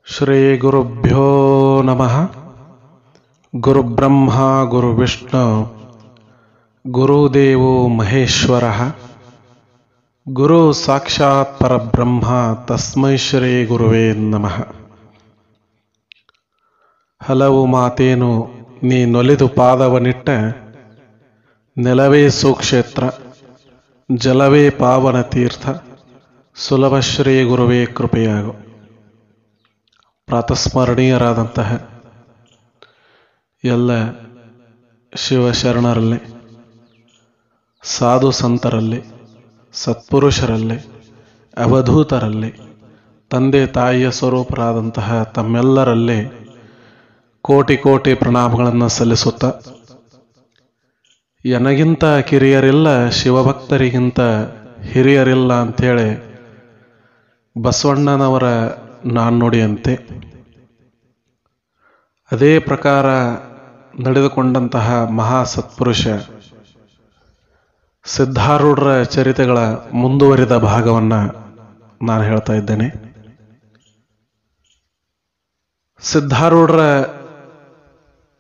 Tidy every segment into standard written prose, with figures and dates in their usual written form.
ಶ್ರೀ ಗುರುಭ್ಯೋ ನಮಃ. ಗುರುಬ್ರಹ್ಮ ಗುರುವಿಷ್ಣು ಗುರುದೇವೋ ಮಹೇಶ್ವರ ಗುರು ಸಾಕ್ಷಾತ್ ಪರಬ್ರಹ್ಮ ತಸ್ಮೈ ಶ್ರೀ ಗುರುವೇ ನಮಃ. ಹಲವು ಮಾತೇನು ನೀ ನೊಲಿದು ಪಾದವನಿಟ್ಟ, ನೆಲವೇ ಸುಕ್ಷೇತ್ರ ಜಲವೇ ಪಾವನ ತೀರ್ಥ, ಸುಲಭ ಶ್ರೀ ಗುರುವೇ ಕೃಪೆಯಾಗು. ಪ್ರಾತಸ್ಮರಣೀಯರಾದಂತಹ ಎಲ್ಲ ಶಿವಶರಣರಲ್ಲಿ, ಸಾಧು ಸಂತರಲ್ಲಿ, ಸತ್ಪುರುಷರಲ್ಲಿ, ಅವಧೂತರಲ್ಲಿ, ತಂದೆ ತಾಯಿಯ ಸ್ವರೂಪರಾದಂತಹ ತಮ್ಮೆಲ್ಲರಲ್ಲಿ ಕೋಟಿ ಕೋಟಿ ಪ್ರಣಾಮಗಳನ್ನು ಸಲ್ಲಿಸುತ್ತಾ, ನನಗಿಂತ ಕಿರಿಯರಿಲ್ಲ, ಶಿವಭಕ್ತರಿಗಿಂತ ಹಿರಿಯರಿಲ್ಲ ಅಂಥೇಳಿ ಬಸವಣ್ಣನವರ ನಾಣ್ಣುಡಿಯಂತೆ ಅದೇ ಪ್ರಕಾರ ನಡೆದುಕೊಂಡಂತಹ ಮಹಾ ಸತ್ಪುರುಷ ಸಿದ್ಧಾರೂಢರ ಚರಿತೆಗಳ ಮುಂದುವರಿದ ಭಾಗವನ್ನು ನಾನು ಹೇಳ್ತಾ ಇದ್ದೇನೆ. ಸಿದ್ಧಾರೂಢರ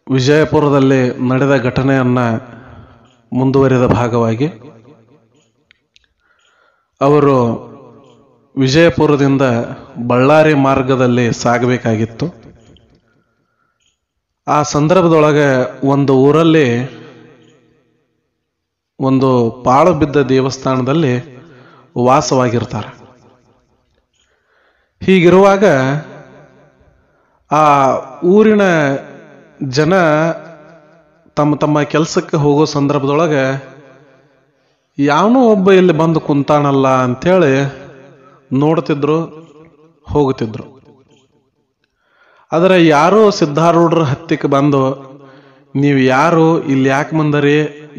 ವಿಜಯಪುರದಲ್ಲಿ ನಡೆದ ಘಟನೆಯನ್ನ ಮುಂದುವರಿದ ಭಾಗವಾಗಿ ಅವರು ವಿಜಯಪುರದಿಂದ ಬಳ್ಳಾರಿ ಮಾರ್ಗದಲ್ಲಿ ಸಾಗಬೇಕಾಗಿತ್ತು. ಆ ಸಂದರ್ಭದೊಳಗೆ ಒಂದು ಊರಲ್ಲಿ ಒಂದು ಪಾಳು ಬಿದ್ದ ದೇವಸ್ಥಾನದಲ್ಲಿ ವಾಸವಾಗಿರ್ತಾರೆ. ಹೀಗಿರುವಾಗ ಆ ಊರಿನ ಜನ ತಮ್ಮ ತಮ್ಮ ಕೆಲಸಕ್ಕೆ ಹೋಗೋ ಸಂದರ್ಭದೊಳಗೆ ಯಾವನೋ ಒಬ್ಬ ಇಲ್ಲಿ ಬಂದು ಕುಂತಾನಲ್ಲ ಅಂಥೇಳಿ ನೋಡ್ತಿದ್ರು, ಹೋಗುತ್ತಿದ್ರು. ಆದರೆ ಯಾರೋ ಸಿದ್ಧಾರೂಢರ ಹತ್ತಿಕ್ಕೆ ಬಂದು, ನೀವು ಯಾರು, ಇಲ್ಲಿ ಯಾಕೆ ಬಂದರಿ,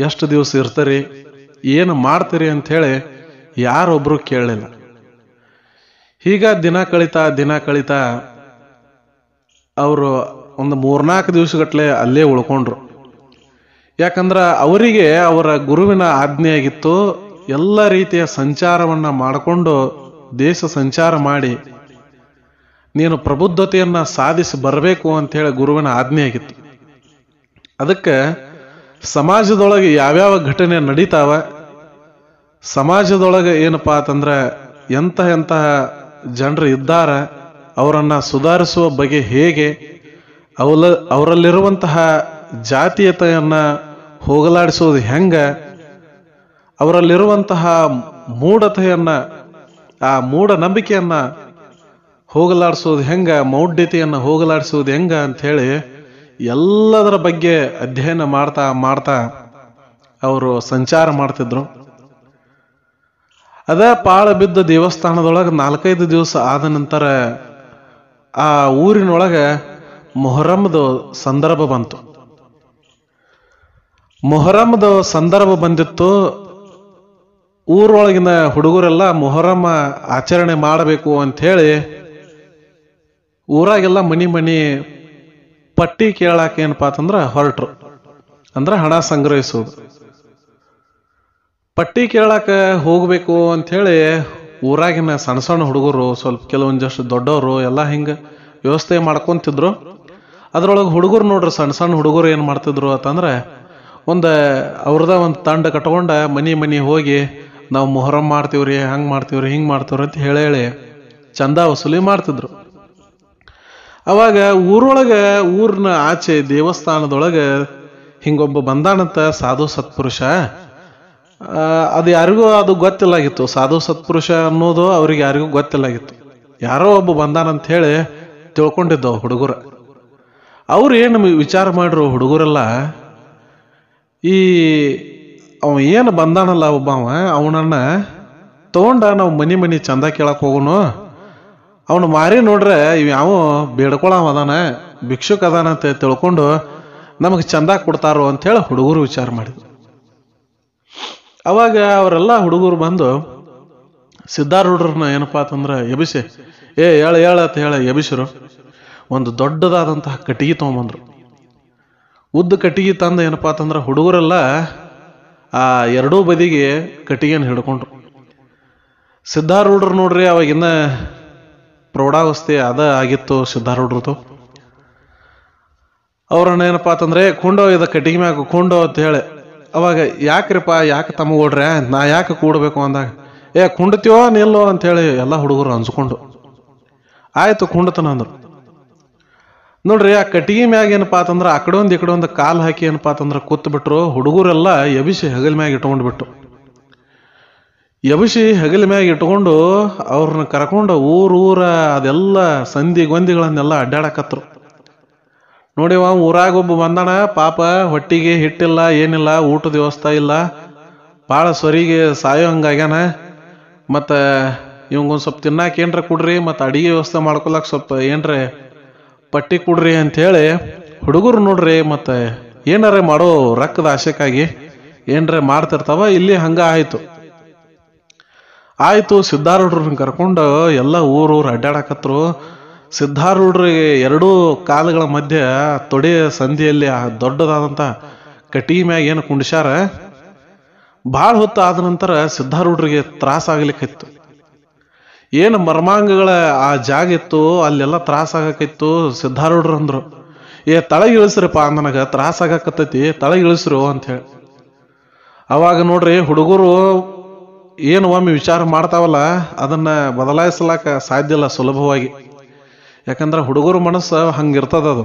ಎಷ್ಟು ದಿವಸ ಇರ್ತೀರಿ, ಏನು ಮಾಡ್ತೀರಿ ಅಂಥೇಳಿ ಯಾರೊಬ್ರು ಕೇಳಲಿಲ್ಲ. ಹೀಗ ದಿನ ಕಳೀತಾ ಅವರು ಒಂದು 3-4 ದಿವಸಗಟ್ಟಲೆ ಅಲ್ಲೇ ಉಳ್ಕೊಂಡ್ರು. ಯಾಕಂದ್ರೆ ಅವರಿಗೆ ಅವರ ಗುರುವಿನ ಆಜ್ಞೆಯಾಗಿತ್ತು, ಎಲ್ಲ ರೀತಿಯ ಸಂಚಾರವನ್ನ ಮಾಡಿಕೊಂಡು ದೇಶ ಸಂಚಾರ ಮಾಡಿ ನೀನು ಪ್ರಬುದ್ಧತೆಯನ್ನ ಸಾಧಿಸಿ ಬರಬೇಕು ಅಂಥೇಳಿ ಗುರುವಿನ ಆಜ್ಞೆ ಆಗಿತ್ತು. ಅದಕ್ಕೆ ಸಮಾಜದೊಳಗೆ ಯಾವ್ಯಾವ ಘಟನೆ ನಡೀತಾವ, ಸಮಾಜದೊಳಗೆ ಏನಪ್ಪಾ ಅಂತಂದ್ರೆ ಎಂತಹ ಜನರು ಇದ್ದಾರ, ಅವರನ್ನ ಸುಧಾರಿಸುವ ಬಗೆ ಹೇಗೆ, ಅವರಲ್ಲಿರುವಂತಹ ಜಾತೀಯತೆಯನ್ನ ಹೋಗಲಾಡಿಸೋದು ಹೆಂಗ, ಅವರಲ್ಲಿರುವಂತಹ ಮೂಢತೆಯನ್ನ, ಆ ಮೂಢನಂಬಿಕೆಯನ್ನ ಹೋಗಲಾಡಿಸೋದು ಹೆಂಗ, ಮೌಢ್ಯತೆಯನ್ನ ಹೋಗಲಾಡಿಸೋದು ಹೆಂಗ ಅಂಥೇಳಿ ಎಲ್ಲದರ ಬಗ್ಗೆ ಅಧ್ಯಯನ ಮಾಡ್ತಾ ಅವರು ಸಂಚಾರ ಮಾಡ್ತಿದ್ರು. ಅದ ಪಾಳ ಬಿದ್ದ ದೇವಸ್ಥಾನದೊಳಗೆ 4-5 ದಿವಸ ಆದ ನಂತರ ಆ ಊರಿನೊಳಗೆ ಮೊಹರಂದ ಸಂದರ್ಭ ಬಂತು. ಮೊಹರಂದ ಸಂದರ್ಭ ಬಂದಿತ್ತು. ಊರೊಳಗಿನ ಹುಡುಗರೆಲ್ಲ ಮೊಹರಮ್ಮ ಆಚರಣೆ ಮಾಡಬೇಕು ಅಂಥೇಳಿ ಊರಾಗೆಲ್ಲ ಮನಿ ಪಟ್ಟಿ ಕೇಳಾಕ ಏನಪ್ಪಾ ಅಂತಂದ್ರ ಹೊರಟ್ರು. ಅಂದ್ರೆ ಹಣ ಸಂಗ್ರಹಿಸೋದು. ಪಟ್ಟಿ ಕೇಳಾಕ ಹೋಗ್ಬೇಕು ಅಂಥೇಳಿ ಊರಾಗಿನ ಸಣ್ಣ ಸಣ್ಣ ಹುಡುಗರು, ಸ್ವಲ್ಪ ಕೆಲವೊಂದಷ್ಟು ದೊಡ್ಡವರು ಎಲ್ಲ ಹಿಂಗ ವ್ಯವಸ್ಥೆ ಮಾಡ್ಕೊಂತಿದ್ರು. ಅದ್ರೊಳಗೆ ಹುಡುಗರು ನೋಡ್ರಿ, ಸಣ್ಣ ಸಣ್ಣ ಹುಡುಗರು ಏನ್ ಮಾಡ್ತಿದ್ರು ಅಂತಂದ್ರೆ ಅವ್ರದ ಒಂದು ತಂಡ ಕಟ್ಕೊಂಡ ಮನಿ ಹೋಗಿ ನಾವು ಮೊಹರಂ ಮಾಡ್ತೀವ್ರಿ, ಹಂಗ್ ಮಾಡ್ತೀವ್ರಿ, ಹಿಂಗ್ ಮಾಡ್ತೀವ್ರಿ ಅಂತ ಹೇಳಿ ಚಂದ ವಸೂಲಿ ಮಾಡ್ತಿದ್ರು. ಅವಾಗ ಊರಿನ ಆಚೆ ದೇವಸ್ಥಾನದೊಳಗೆ ಹಿಂಗೊಬ್ಬ ಬಂದಾನಂತ ಸಾಧು ಸತ್ಪುರುಷ. ಅದು ಯಾರಿಗೂ ಅದು ಗೊತ್ತಿಲ್ಲಾಗಿತ್ತು, ಸಾಧು ಸತ್ಪುರುಷ ಅನ್ನೋದು ಅವ್ರಿಗೆ ಯಾರಿಗೂ ಗೊತ್ತಿಲ್ಲಾಗಿತ್ತು. ಯಾರೋ ಒಬ್ಬ ಬಂದಾನಂತ ಹೇಳಿ ತಿಳ್ಕೊಂಡಿದ್ದವು ಹುಡುಗರು. ಅವ್ರು ಏನು ವಿಚಾರ ಮಾಡ್ರು ಹುಡುಗರೆಲ್ಲ, ಈ ಅವ ಏನು ಬಂದಾನಲ್ಲ ಒಬ್ಬ, ಅವನನ್ನ ತಗೊಂಡ ನಾವು ಮನಿ ಚಂದ ಕೇಳಕ್ ಹೋಗೋನು, ಅವನು ಮಾರಿ ನೋಡ್ರೆ ಇವ್ ಯಾವ ಬೇಡ್ಕೊಳವ ಅದಾನ, ಭಿಕ್ಷುಕ್ ಅದಾನ ಅಂತ ತಿಳ್ಕೊಂಡು ನಮಗೆ ಚಂದ ಕೊಡ್ತಾರೋ ಅಂಥೇಳಿ ಹುಡುಗರು ವಿಚಾರ ಮಾಡಿದ್ರು. ಅವಾಗ ಅವರೆಲ್ಲ ಹುಡುಗರು ಬಂದು ಸಿದ್ಧಾರೂಢರನ್ನ ಏನಪ್ಪಾ ಅಂತಂದ್ರೆ ಎಬಿಸಿ, ಹೇಳ ಅಂತ ಹೇಳ ಎಬಿಸಿರು. ಒಂದು ದೊಡ್ಡದಾದಂತಹ ಕಟ್ಟಿಗೆ ತಗೊಂಬಂದ್ರು. ಉದ್ದ ಕಟ್ಟಿಗೆ ತಂದ ಏನಪ್ಪಾ ಅಂತಂದ್ರೆ ಹುಡುಗರೆಲ್ಲ ಆ ಎರಡೂ ಬದಿಗೆ ಕಟ್ಟಿಗೆನ ಹಿಡ್ಕೊಂಡ್ರು. ಸಿದ್ಧಾರೂಢರು ನೋಡ್ರಿ ಅವಾಗಿನ್ನ ಪ್ರೌಢಾವಸ್ಥೆ ಅದ ಆಗಿತ್ತು ಸಿದ್ಧಾರೂಢರದು. ಅವ್ರನ್ನ ಏನಪ್ಪಾ ಅಂತಂದ್ರೆ ಕುಂಡೋ ಇದ ಕಟ್ಟಿಗೆ ಮ್ಯಾಗ ಕುಂಡೋ ಅಂತ ಹೇಳಿ. ಅವಾಗ ಯಾಕ್ರಿಪ್ಪ ಯಾಕೆ ತಮ್ಮಗೋಡ್ರೆ ನಾ ಯಾಕೆ ಕೂಡಬೇಕು ಅಂದಾಗ ಕುಂಡತೀವೋ ನಿಲ್ಲೋ ಅಂತ ಹೇಳಿ ಎಲ್ಲ ಹುಡುಗರು ಅನ್ಸ್ಕೊಂಡು ಆಯ್ತು ಕುಂಡತನ ಅಂದ್ರು. ನೋಡ್ರಿ ಆ ಕಟ್ಟಿಗೆ ಮ್ಯಾಗ ಏನಪ್ಪಾ ಅಂತಂದ್ರ ಆ ಕಡೆ ಒಂದು ಕಾಲ್ ಹಾಕಿ ಏನಪ್ಪಾ ಅಂತಂದ್ರ ಕೂತ್ ಬಿಟ್ರು. ಹುಡುಗರೆಲ್ಲ ಎಬಿಸಿ ಹೆಗಲ್ ಮ್ಯಾಗ ಇಟ್ಕೊಂಡ್ ಬಿಟ್ಟು ಎಬಿಸಿ ಹೆಗಲ ಮ್ಯಾಗ ಇಟ್ಕೊಂಡು ಅವ್ರನ್ನ ಕರ್ಕೊಂಡು ಊರ ಅದೆಲ್ಲ ಸಂಧಿ ಗೊಂದಿಗಳನ್ನೆಲ್ಲ ಅಡ್ಡಾಡಕತ್ರು. ನೋಡಿವ ಊರಾಗ ಒಬ್ಬ ಬಂದಣ, ಪಾಪ ಹೊಟ್ಟಿಗೆ ಹಿಟ್ಟಿಲ್ಲ ಏನಿಲ್ಲ, ಊಟದ ವ್ಯವಸ್ಥೆ ಇಲ್ಲ, ಭಾಳ ಸ್ವರಿಗೆ ಸಾಯೋ ಹಂಗಾಗ್ಯಾನ. ಮತ್ತು ಇವಂಗೊಂದು ಸ್ವಲ್ಪ ತಿನ್ನಾಕ ಏನ್ರ ಕೊಡ್ರಿ, ಮತ್ತು ಅಡಿಗೆ ವ್ಯವಸ್ಥೆ ಮಾಡ್ಕೊಳಕ್ ಸ್ವಲ್ಪ ಏನ್ರ ಪಟ್ಟಿ ಕೊಡ್ರಿ ಅಂಥೇಳಿ ಹುಡುಗರು ನೋಡ್ರಿ ಮತ್ತು ಏನಾರ ಮಾಡೋ ರೊಕ್ಕದ ಆಶೆಕ್ಕಾಗಿ ಏನ್ರ ಮಾಡ್ತಿರ್ತಾವ. ಇಲ್ಲಿ ಹಂಗ ಆಯ್ತು ಸಿದ್ಧಾರೂಢರನ್ನ ಕರ್ಕೊಂಡು ಎಲ್ಲ ಊರು ಅಡ್ಡಾಡಕತ್ರು. ಸಿದ್ಧಾರೂಢರಿಗೆ ಎರಡೂ ಕಾಲುಗಳ ಮಧ್ಯೆ ತೊಡೆಯ ಸಂಧಿಯಲ್ಲಿ ಆ ದೊಡ್ಡದಾದಂಥ ಕಟ್ಟಿಗೆ ಮ್ಯಾಗ ಏನು ಕುಂಡಿಸ್ಯಾರ. ಭಾಳ ಹೊತ್ತು ಆದ ನಂತರ ಸಿದ್ಧಾರೂಢರಿಗೆ ತ್ರಾಸಾಗ್ಲಿಕ್ಕಿತ್ತು. ಏನು ಮರ್ಮಾಂಗಗಳ ಆ ಜಾಗ ಇತ್ತು ಅಲ್ಲೆಲ್ಲ ತ್ರಾಸಾಗಕ್ಕಿತ್ತು. ಸಿದ್ಧಾರೂಢರು ಅಂದ್ರು, ತಳಗ ಇಳಿಸ್ರಿಪ್ಪ, ನನಗೆ ತ್ರಾಸಾಗಕತ್ತೈತಿ, ತಳಗ ಇಳಿಸ್ರು ಅಂಥೇಳಿ. ಅವಾಗ ನೋಡ್ರಿ ಹುಡುಗರು ಏನು ಒಮ್ಮೆ ವಿಚಾರ ಮಾಡ್ತಾವಲ್ಲ ಅದನ್ನ ಬದಲಾಯಿಸಲಾಕ ಸಾಧ್ಯ ಇಲ್ಲ ಸುಲಭವಾಗಿ. ಯಾಕಂದ್ರೆ ಹುಡುಗರು ಮನಸ್ಸು ಹಂಗಿರ್ತದ ಅದು.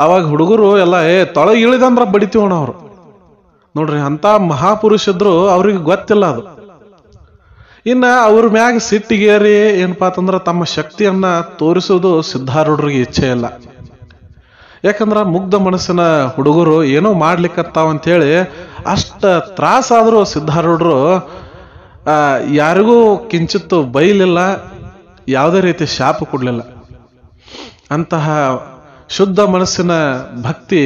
ಅವಾಗ ಹುಡುಗರು ಎಲ್ಲ ತೊಳಗೆ ಇಳಿದಂದ್ರ ಬಡಿತೀವಣ ಅವ್ರು. ನೋಡ್ರಿ ಅಂತ ಮಹಾಪುರುಷಿದ್ರು ಅವ್ರಿಗೆ ಗೊತ್ತಿಲ್ಲ ಅದು. ಇನ್ನ ಅವ್ರ ಮ್ಯಾಗ ಸಿಟ್ಟಿಗೇರಿ ಏನಪ್ಪಾ ಅಂತಂದ್ರ ತಮ್ಮ ಶಕ್ತಿಯನ್ನ ತೋರಿಸೋದು ಸಿದ್ಧಾರೂಢರಿಗೆ ಇಚ್ಛೆ ಇಲ್ಲ. ಯಾಕಂದ್ರ ಮುಗ್ಧ ಮನಸ್ಸಿನ ಹುಡುಗರು ಏನೋ ಮಾಡ್ಲಿಕ್ಕತ್ತಾವಂತೇಳಿ ಅಷ್ಟ ತ್ರಾಸಾದ್ರೂ ಸಿದ್ಧಾರೂಢರು ಯಾರಿಗೂ ಕಿಂಚಿತ್ತು ಬೈಲಿಲ್ಲ, ಯಾವುದೇ ರೀತಿ ಶಾಪ ಕೊಡ್ಲಿಲ್ಲ. ಅಂತಹ ಶುದ್ಧ ಮನಸ್ಸಿನ ಭಕ್ತಿ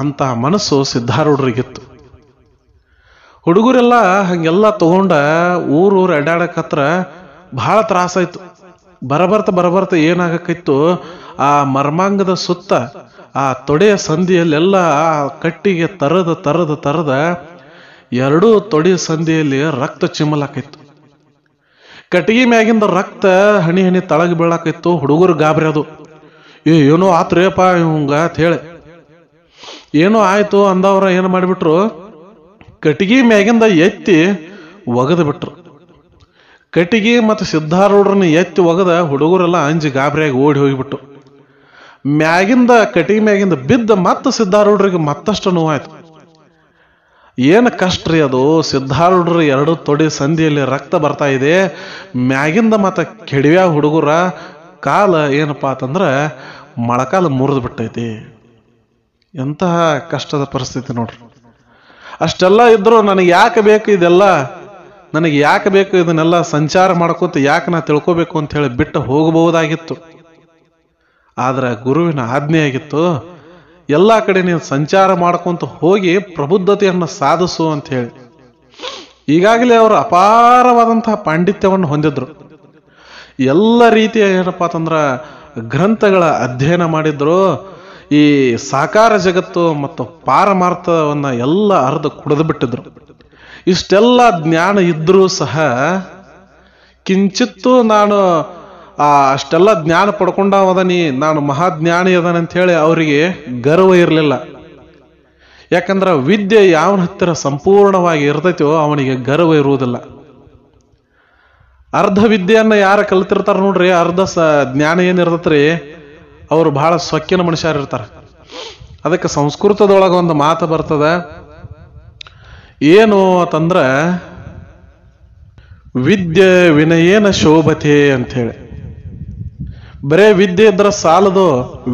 ಅಂತಹ ಮನಸ್ಸು ಸಿದ್ಧಾರೂಢರಿಗಿತ್ತು. ಹುಡುಗರೆಲ್ಲ ಹಂಗೆಲ್ಲ ತಗೊಂಡ ಊರು ಅಡ್ಡಾಡಕತ್ರ ಬಹಳ ತ್ರಾಸಾಯ್ತು. ಬರಬರ್ತ ಏನಾಗಕ್ಕಿತ್ತು, ಆ ಮರ್ಮಾಂಗದ ಸುತ್ತ ಆ ತೊಡೆಯ ಸಂಧಿಯಲ್ಲೆಲ್ಲ ಕಟ್ಟಿಗೆ ತರದ ಎರಡೂ ತೊಡೆಯ ಸಂಧಿಯಲ್ಲಿ ರಕ್ತ ಚಿಮ್ಮಲಾಕಿತ್ತು. ಕಟ್ಟಿಗೆ ಮ್ಯಾಗಿಂದ ರಕ್ತ ಹನಿ ಹನಿ ತಳಗ ಬೀಳಾಕಿತ್ತು. ಹುಡುಗರು ಗಾಬರಿ ಅದು, ಏನೋ ಆತ್ರೇಪ ಇವಂಗ ಅಂತ ಹೇಳಿ. ಏನೋ ಆಯ್ತು ಅಂದವ್ರ ಏನು ಮಾಡಿಬಿಟ್ರು, ಕಟ್ಟಿಗೆ ಮ್ಯಾಗಿಂದ ಎತ್ತಿ ಒಗದು ಬಿಟ್ರು. ಕಟ್ಟಿಗೆ ಮತ್ತು ಸಿದ್ಧಾರೂಢರನ್ನ ಎತ್ತಿ ಒಗದ ಹುಡುಗರೆಲ್ಲ ಅಂಜಿ ಗಾಬರಿಯಾಗಿ ಓಡಿ ಹೋಗಿಬಿಟ್ಟು ಕಟ್ಟಿಗೆ ಮ್ಯಾಗಿಂದ ಬಿದ್ದ ಮತ್ತೆ ಸಿದ್ಧಾರೂಢರಿಗೆ ಮತ್ತಷ್ಟು ನೋವಾಯ್ತು. ಏನು ಕಷ್ಟ ರೀ ಅದು. ಸಿದ್ಧಾರೂಢರ ಎರಡು ತೊಡೆ ಸಂಧಿಯಲ್ಲಿ ರಕ್ತ ಬರ್ತಾ ಇದೆ, ಮ್ಯಾಗಿಂದ ಮತ್ತೆ ಕೆಡವ್ಯಾ ಹುಡುಗರ ಕಾಲ ಏನಪ್ಪಾ ಅಂತಂದ್ರೆ ಮೊಳಕಾಲ ಮುರಿದು ಬಿಟ್ಟೈತಿ. ಎಂತಹ ಕಷ್ಟದ ಪರಿಸ್ಥಿತಿ ನೋಡ್ರಿ. ಅಷ್ಟೆಲ್ಲ ಇದ್ರು ನನಗೆ ಯಾಕೆ ಬೇಕು ಇದೆಲ್ಲ, ನನಗೆ ಯಾಕೆ ಬೇಕು ಇದನ್ನೆಲ್ಲ ಸಂಚಾರ ಮಾಡ್ಕೋತ ಯಾಕೆ ನಾ ತಿಳ್ಕೋಬೇಕು ಅಂತ ಹೇಳಿ ಬಿಟ್ಟು ಹೋಗಬಹುದಾಗಿತ್ತು. ಆದ್ರೆ ಗುರುವಿನ ಆಜ್ಞೆ ಆಗಿತ್ತು, ಎಲ್ಲ ಕಡೆ ನೀನು ಸಂಚಾರ ಮಾಡ್ಕೊಂತ ಹೋಗಿ ಪ್ರಬುದ್ಧತೆಯನ್ನು ಸಾಧಿಸು ಅಂತ ಹೇಳಿ. ಈಗಾಗಲೇ ಅವರು ಅಪಾರವಾದಂತಹ ಪಾಂಡಿತ್ಯವನ್ನು ಹೊಂದಿದ್ರು. ಎಲ್ಲ ರೀತಿಯ ಏನಪ್ಪಾ ಅಂತಂದ್ರ ಗ್ರಂಥಗಳ ಅಧ್ಯಯನ ಮಾಡಿದ್ರು. ಈ ಸಾಕಾರ ಜಗತ್ತು ಮತ್ತು ಪಾರಮಾರ್ಥವನ್ನ ಎಲ್ಲ ಅರ್ಧ ಕುಡಿದು ಬಿಟ್ಟಿದ್ರು. ಇಷ್ಟೆಲ್ಲ ಜ್ಞಾನ ಇದ್ರೂ ಸಹ ಕಿಂಚಿತ್ತು ನಾನು ಅಷ್ಟೆಲ್ಲ ಜ್ಞಾನ ಪಡ್ಕೊಂಡವದನಿ, ನಾನು ಮಹಾಜ್ಞಾನಿ ಅದನಂತ ಹೇಳಿ ಅವರಿಗೆ ಗರ್ವ ಇರಲಿಲ್ಲ. ಯಾಕಂದ್ರೆ ವಿದ್ಯೆ ಯಾವನ ಹತ್ತಿರ ಸಂಪೂರ್ಣವಾಗಿ ಇರ್ತೈತೋ ಅವನಿಗೆ ಗರ್ವ ಇರುವುದಿಲ್ಲ. ಅರ್ಧ ವಿದ್ಯೆಯನ್ನ ಯಾರು ಕಲ್ತಿರ್ತಾರ ನೋಡ್ರಿ, ಅರ್ಧ ಜ್ಞಾನ ಏನಿರ್ತೈತ್ರಿ, ಅವರು ಬಹಳ ಸೊಕ್ಕಿನ ಮನುಷ್ಯರಿರ್ತಾರೆ. ಅದಕ್ಕೆ ಸಂಸ್ಕೃತದೊಳಗೆ ಒಂದು ಮಾತು ಬರ್ತದ, ಏನು ಅಂತಂದ್ರ ವಿದ್ಯೆ ವಿನಯೇನ ಶೋಭತೆ ಅಂತ ಹೇಳಿ. ಬರೇ ವಿದ್ಯೆ ಇದ್ರ ಸಾಲದು,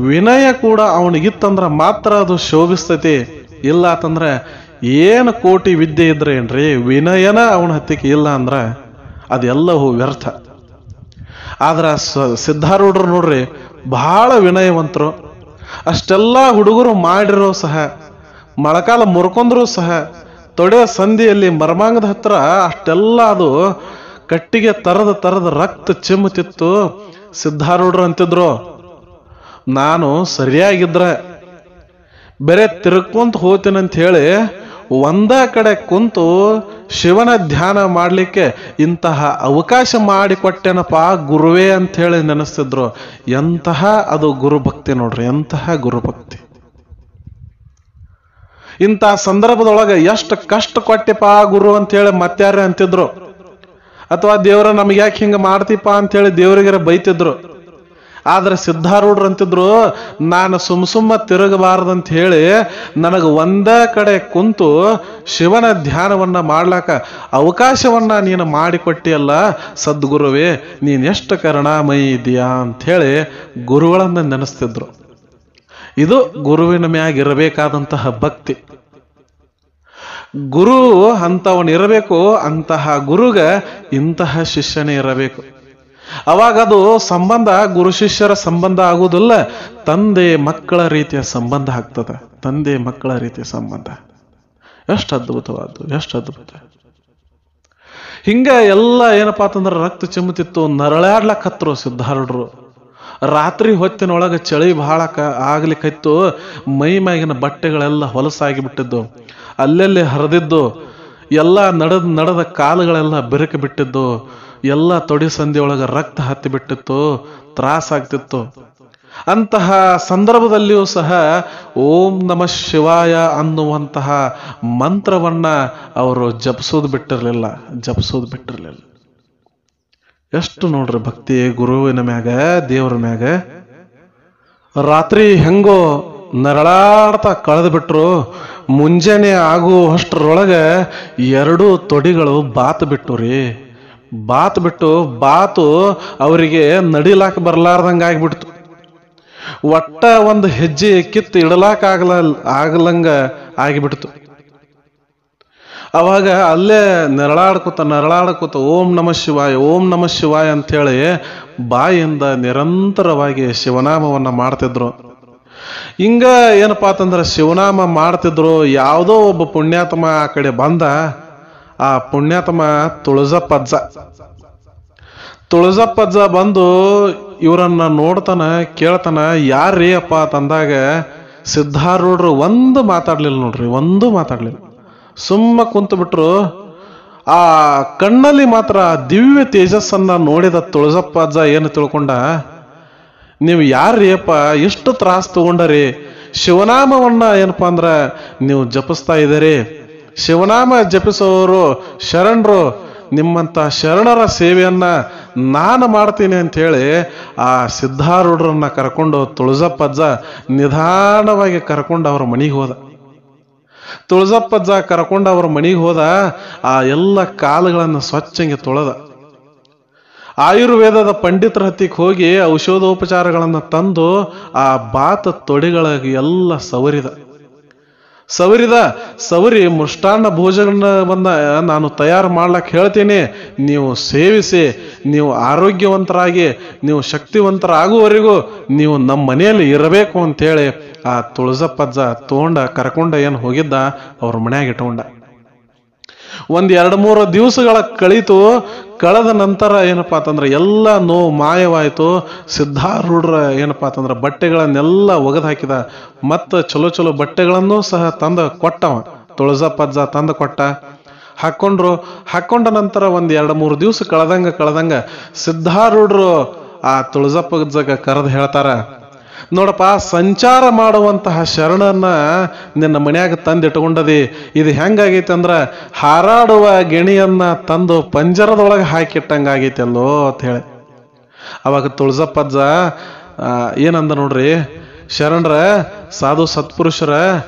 ವಿನಯ ಕೂಡ ಅವನಿಗಿತ್ತಂದ್ರ ಮಾತ್ರ ಅದು ಶೋಭಿಸ್ತೈತಿ. ಇಲ್ಲ ಅಂತಂದ್ರೆ ಏನು ಕೋಟಿ ವಿದ್ಯೆ ಇದ್ರೆ ಏನ್ರಿ, ವಿನಯನ ಅವನ ಹತ್ತಿಗೆ ಇಲ್ಲ ಅಂದ್ರ ಅದೆಲ್ಲವೂ ವ್ಯರ್ಥ. ಆದ್ರ ಸಿದ್ಧಾರೂಢರು ನೋಡ್ರಿ ಬಹಳ ವಿನಯವಂತರು. ಅಷ್ಟೆಲ್ಲ ಹುಡುಗರು ಮಾಡಿರೋ ಸಹ, ಮೊಳಕಾಲ ಮುರ್ಕೊಂಡ್ರು ಸಹ, ತೊಡೆ ಸಂಧಿಯಲ್ಲಿ ಮರ್ಮಾಂಗದ ಹತ್ರ ಅಷ್ಟೆಲ್ಲ ಅದು ಕಟ್ಟಿಗೆ ತರದ ರಕ್ತ ಚಿಮ್ಮುತ್ತಿತ್ತು. ಸಿದ್ಧಾರೂಢರು ಅಂತಿದ್ರು, ನಾನು ಸರಿಯಾಗಿದ್ರೆ ಬೇರೆ ತಿರ್ಕೊಂತ ಹೋಗ್ತೀನಂತ ಹೇಳಿ ಒಂದ ಕಡೆ ಕುಂತು ಶಿವನ ಧ್ಯಾನ ಮಾಡಲಿಕ್ಕೆ ಇಂತಹ ಅವಕಾಶ ಮಾಡಿಕೊಟ್ಟೆನಪ್ಪ ಗುರುವೇ ಅಂತ ಹೇಳಿ ನೆನೆಸ್ತಿದ್ರು. ಎಂತಹ ಅದು ಗುರುಭಕ್ತಿ ನೋಡ್ರಿ, ಎಂತಹ ಗುರುಭಕ್ತಿ. ಇಂತಹ ಸಂದರ್ಭದೊಳಗೆ ಎಷ್ಟು ಕಷ್ಟ ಕೊಟ್ಟೆಪ್ಪ ಗುರು ಅಂತ ಹೇಳಿ ಮತ್ತಾರೇ ಅಂತಿದ್ರು, ಅಥವಾ ದೇವರ ನಮ್ಗೆ ಯಾಕೆ ಹಿಂಗ ಮಾಡ್ತೀಪ ಅಂತ ಹೇಳಿ ದೇವರಿಗರ ಬೈತಿದ್ರು. ಆದ್ರೆ ಸಿದ್ಧಾರೂಢರು ಅಂತಿದ್ರು, ನಾನು ಸುಮ್ಮ ತಿರುಗಬಾರದಂತ ಹೇಳಿ ನನಗೆ ಒಂದೇ ಕಡೆ ಕುಂತು ಶಿವನ ಧ್ಯಾನವನ್ನ ಮಾಡ್ಲಾಕ ಅವಕಾಶವನ್ನ ನೀನು ಮಾಡಿಕೊಟ್ಟಿಯಲ್ಲ ಸದ್ಗುರುವೇ, ನೀನ್ ಎಷ್ಟು ಕರುಣಾಮಯಿ ಇದೆಯಾ ಅಂತ ಹೇಳಿ ಗುರುಗಳನ್ನ ನೆನೆಸ್ತಿದ್ರು. ಇದು ಗುರುವಿನ ಮ್ಯಾಗಿರಬೇಕಾದಂತಹ ಭಕ್ತಿ. ಗುರು ಅಂತವನಿರಬೇಕು, ಅಂತಹ ಗುರುಗ ಇಂತಹ ಶಿಷ್ಯನೇ ಇರಬೇಕು. ಅವಾಗ ಅದು ಸಂಬಂಧ ಗುರು ಶಿಷ್ಯರ ಸಂಬಂಧ ಆಗುವುದಿಲ್ಲ, ತಂದೆ ಮಕ್ಕಳ ರೀತಿಯ ಸಂಬಂಧ ಆಗ್ತದೆ. ತಂದೆ ಮಕ್ಕಳ ರೀತಿಯ ಸಂಬಂಧ ಎಷ್ಟು ಅದ್ಭುತವಾದ್ದು, ಎಷ್ಟು ಅದ್ಭುತ. ಹಿಂಗ ಎಲ್ಲ ಏನಪ್ಪಾ ಅಂತಂದ್ರೆ ರಕ್ತ ಚಿಮ್ಮುತ್ತಿತ್ತು, ನರಳಾಡ್ಲಕ್ಕತ್ರು ಸಿದ್ಧಾರೂಢರು. ರಾತ್ರಿ ಹೊತ್ತಿನೊಳಗೆ ಚಳಿ ಬಹಳ ಆಗ್ಲಿಕ್ಕಿತ್ತು. ಮೈ ಮ್ಯಾಗಿನ ಬಟ್ಟೆಗಳೆಲ್ಲ ಹೊಲಸಾಗಿ ಬಿಟ್ಟಿದ್ದು, ಅಲ್ಲೆಲ್ಲಿ ಹರಿದಿದ್ದು, ಎಲ್ಲ ನಡೆದ ಕಾಲುಗಳೆಲ್ಲ ಬೆರಕೆ ಬಿಟ್ಟಿದ್ದು, ಎಲ್ಲ ತೊಡಿ ಸಂಧಿಯೊಳಗೆ ರಕ್ತ ಹತ್ತಿ ಬಿಟ್ಟಿತ್ತು, ತ್ರಾಸಾಗ್ತಿತ್ತು. ಅಂತಹ ಸಂದರ್ಭದಲ್ಲಿಯೂ ಸಹ ಓಂ ನಮಃ ಶಿವಾಯ ಅನ್ನುವಂತಹ ಮಂತ್ರವನ್ನ ಅವರು ಜಪಿಸೋದು ಬಿಟ್ಟಿರ್ಲಿಲ್ಲ. ಎಷ್ಟು ನೋಡ್ರಿ ಭಕ್ತಿ ಗುರುವಿನ ಮ್ಯಾಗ, ದೇವರ ಮ್ಯಾಗ. ರಾತ್ರಿ ಹೆಂಗೋ ನರಳಾಡ್ತಾ ಕಳೆದು ಬಿಟ್ರು. ಮುಂಜಾನೆ ಆಗುವಷ್ಟರೊಳಗೆ 2 ತೊಡಿಗಳು ಬಾತ್ ಬಿಟ್ಟು ರೀ. ಬಾತು ಅವರಿಗೆ ನಡಿಲಾಕ ಬರ್ಲಾರ್ದಂಗ ಆಗ್ಬಿಡ್ತು. ಒಟ್ಟ ಒಂದು ಹೆಜ್ಜೆ ಕಿತ್ತು ಇಡಲಾಕ ಆಗಲಂಗ ಆಗಿಬಿಡ್ತು. ಅವಾಗ ಅಲ್ಲೇ ನರಳಾಡ್ಕೊತ ಓಂ ನಮಃ ಶಿವಾಯ ಅಂಥೇಳಿ ಬಾಯಿಂದ ನಿರಂತರವಾಗಿ ಶಿವನಾಮವನ್ನ ಮಾಡ್ತಿದ್ರು. ಹಿಂಗ ಏನಪ್ಪಾ ಅಂತಂದ್ರೆ ಶಿವನಾಮ ಮಾಡ್ತಿದ್ರು. ಯಾವುದೋ ಒಬ್ಬ ಪುಣ್ಯಾತ್ಮ ಆ ಕಡೆ ಬಂದ. ಆ ಪುಣ್ಯಾತ್ಮ ತುಳಜಪ್ಪಜ್ಜ ಬಂದು ಇವರನ್ನ ನೋಡ್ತಾನ, ಕೇಳ್ತಾನ, ಯಾರೇ ಅಪ್ಪ ತಂದಾಗ ಸಿದ್ಧಾರೂಢರು ಒಂದು ಮಾತಾಡ್ಲಿಲ್ಲ ನೋಡ್ರಿ, ಒಂದು ಮಾತಾಡ್ಲಿಲ್ಲ. ಸುಮ್ಮ ಕುಂತು ಬಿಟ್ರು. ಆ ಕಣ್ಣಲ್ಲಿ ಮಾತ್ರ ದಿವ್ಯ ತೇಜಸ್ಸನ್ನ ನೋಡಿದ ತುಳಜಪ್ಪಜ್ಜ ಏನು ತಿಳ್ಕೊಂಡ, ನೀವು ಯಾರ್ರೀ ಅಪ್ಪ ಎಷ್ಟು ತ್ರಾಸ ತಗೊಂಡರಿ? ಶಿವನಾಮವನ್ನ ಏನಪ್ಪಾ ಅಂದ್ರ ನೀವು ಜಪಿಸ್ತಾ ಇದ್ದೀರಿ. ಶಿವನಾಮ ಜಪಿಸೋರು ಶರಣರು, ನಿಮ್ಮಂತ ಶರಣರ ಸೇವೆಯನ್ನ ನಾನು ಮಾಡ್ತೀನಿ ಅಂತ ಹೇಳಿ ಆ ಸಿದ್ಧಾರೂಢರನ್ನ ಕರ್ಕೊಂಡು ತುಳಜಪ್ಪಜ್ಜ ನಿಧಾನವಾಗಿ ಕರ್ಕೊಂಡು ಅವ್ರ ಮನೆಗೆ ಹೋದ. ತುಳಜಪ್ಪಜ್ಜ ಕರ್ಕೊಂಡು ಅವ್ರ ಮನೆಗೆ ಹೋದ. ಆ ಎಲ್ಲ ಕಾಲುಗಳನ್ನು ಸ್ವಚ್ಛಂಗೆ ತೊಳೆದ. ಆಯುರ್ವೇದದ ಪಂಡಿತರ ಹತ್ತಿಗೆ ಹೋಗಿ ಔಷಧೋಪಚಾರಗಳನ್ನು ತಂದು ಆ ಬಾತ ತೊಡಿಗಳಿಗೆ ಎಲ್ಲ ಸವರಿ ಮೃಷ್ಟಾನ್ನ ಭೋಜನವನ್ನ ನಾನು ತಯಾರು ಮಾಡ್ಲಕ್ಕೆ ಹೇಳ್ತೀನಿ. ನೀವು ಸೇವಿಸಿ, ನೀವು ಆರೋಗ್ಯವಂತರಾಗಿ, ನೀವು ಶಕ್ತಿವಂತರಾಗುವವರೆಗೂ ನೀವು ನಮ್ಮ ಮನೆಯಲ್ಲಿ ಇರಬೇಕು ಅಂತೇಳಿ ಆ ತುಳಜಪ್ಪಜ್ಜ ಕರ್ಕೊಂಡ ಏನು ಹೋಗಿದ್ದ ಅವ್ರ ಮನ್ಯಾಗ ಇಟ್ಕೊಂಡ. 1-2-3 ದಿವಸಗಳ ಕಳೆದ ನಂತರ ಏನಪ್ಪಾ ಅಂತಂದ್ರೆ ಎಲ್ಲ ನೋವು ಮಾಯವಾಯಿತು. ಸಿದ್ಧಾರೂಢರ ಏನಪ್ಪಾ ಅಂತಂದ್ರೆ ಬಟ್ಟೆಗಳನ್ನೆಲ್ಲ ಒಗೆದು ಹಾಕಿದ. ಮತ್ತ ಚಲೋ ಬಟ್ಟೆಗಳನ್ನು ಸಹ ತಂದು ಕೊಟ್ಟವ. ತುಳಜಪ್ಪಜ್ಜ ತಂದು ಕೊಟ್ಟ. ಹಾಕೊಂಡ ನಂತರ 1-2-3 ದಿವಸ ಕಳೆದಂಗ ಸಿದ್ಧಾರೂಢರು ಆ ತುಳಜಪ್ಪಜ್ಜಗ ಕರೆದು ಹೇಳ್ತಾರ, ನೋಡಪ್ಪ, ಸಂಚಾರ ಮಾಡುವಂತಹ ಶರಣನ್ನ ನಿನ್ನ ಮನ್ಯಾಗ ತಂದಿಟ್ಕೊಂಡದಿ. ಇದು ಹೆಂಗಾಗೈತೆ ಅಂದ್ರ ಹಾರಾಡುವ ಗಿಣಿಯನ್ನ ತಂದು ಪಂಜರದೊಳಗೆ ಹಾಕಿಟ್ಟಂಗಾಗೈತೆ ಅಲ್ಲೋ ಅಂತ ಹೇಳಿ. ಅವಾಗ ತುಳಜಪ್ಪಜ್ಜ ಏನಂದ ನೋಡ್ರಿ, ಶರಣರ, ಸಾಧು ಸತ್ಪುರುಷರ,